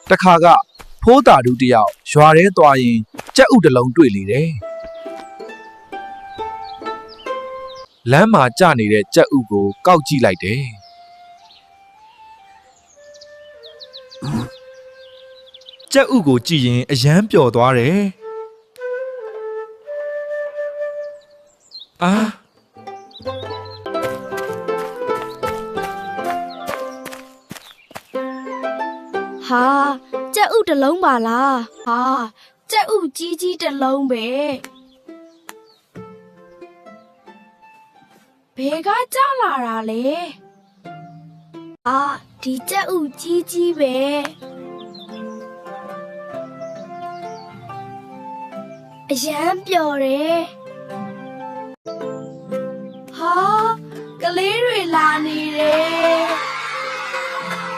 တခါကဖိုးတာတူတယောက်ရွာထဲသွားရင်ကြက်ဥတစ်လုံးတွေ့လေတယ်လမ်းမှာကျနေတဲ့ကြက်ဥကိုကောက်ကြည့်လိုက်တယ်ကြက်ဥကိုကြည့်ရင်အယမ်းပျော်သွားတယ်အာဟာကြက်ဥတစ်လုံးပါလားဟာကြက်ဥကြီးကြီးတစ်လုံးပဲဘယ်ကကြလာတာလဲအာဒီကြက်ဥကြီးကြီးပဲအယမ်းပျော်တယ်ဟာကလေးတွေလာနေတယ်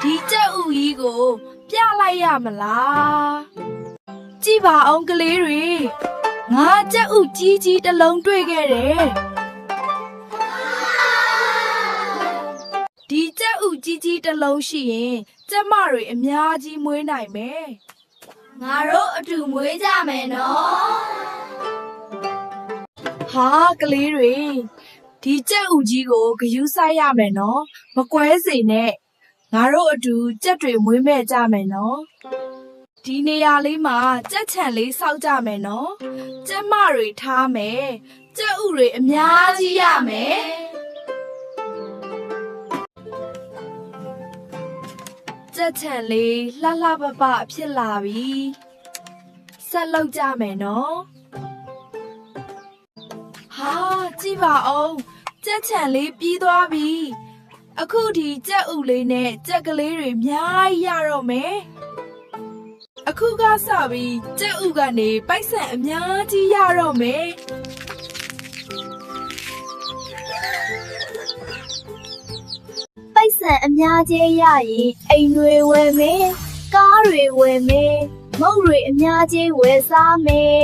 ဒီကြက်ဥကြီးကိုပြလိုက်ရမလားကြည့်ပါအောင်ကလေးတွေငါကြက်ဥကြီးကြီးတစ်လုံးတွေ့ခဲ့တယ်ဒီကြက်ဥကြီးကြီးတစ်လုံးရှိရင်ကျမတွေအများကြီးမွေးနိုင်မယ်ငါတို့အတူမွေးကြမယ်နော်ဟာကလေးတွေဒီကြက်ဥကြီးကိုဂရုစိုက်ရမယ်နော်မကွဲစေနဲ့ငါတို့အတူကြက်တွေမွေးမဲ့ကြမယ်နော်ဒီနေရာလေးမှာကြက်ချံလေးစောက်ကြမယ်နော်ကြက်မတွေထားမယ်ကြက်ဥတွေအများကြီးရမယ်ကြက်ချံလေးလှလှပပဖြစ်လာပြီဆက်လုပ်ကြမယ်နော်ဟာကြည့်ပါအောင်ကြက်ချံလေးပြီးသွားပြီအခုဒီကြက်ဥလေးနဲ့ကြက်ကလေးတွေအများကြီးရတော့မယ်အခုကစပြီးကြက်ဥကနေပိုက်ဆံအများကြီးရတော့မယ်ပိုက်ဆံအများကြီးရရင်အိမ်တွေဝယ်မယ်ကားတွေဝယ်မယ်မုတ်တွေအများကြီးဝယ်စားမယ်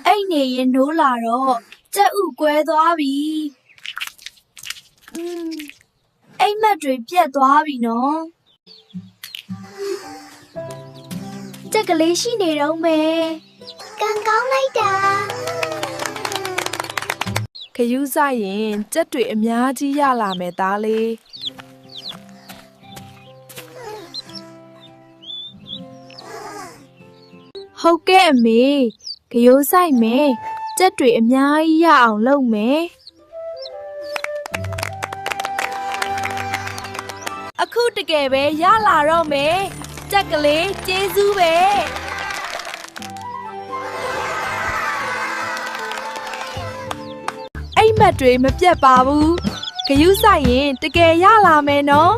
အိမ်နေရင်နိုးလာတော့ကြက်ဥကွဲသွားပြီအိမ်မက်တွေပြတ်သွားပြီနော်ကြက်ကလေးရှိနေတော့မယ်ကံကောင်းလိုက်တာခရူးဆိုင်ရင်ကြက်တွေအများကြီးရလာမယ်သားလေးဟုတ်ကဲ့အမေခရိုးဆိုင်မယ်ကြက်တွေအများကြီးရအောင်လုပ်မယ်အခုတကယ်ပဲရလာတော့မယ်ကြက်ကလေးကျေးဇူးပဲအိမ်မက်တွေမပြတ်ပါဘူးဂရုစိုက်ရင်တကယ်ရလာမယ်နော်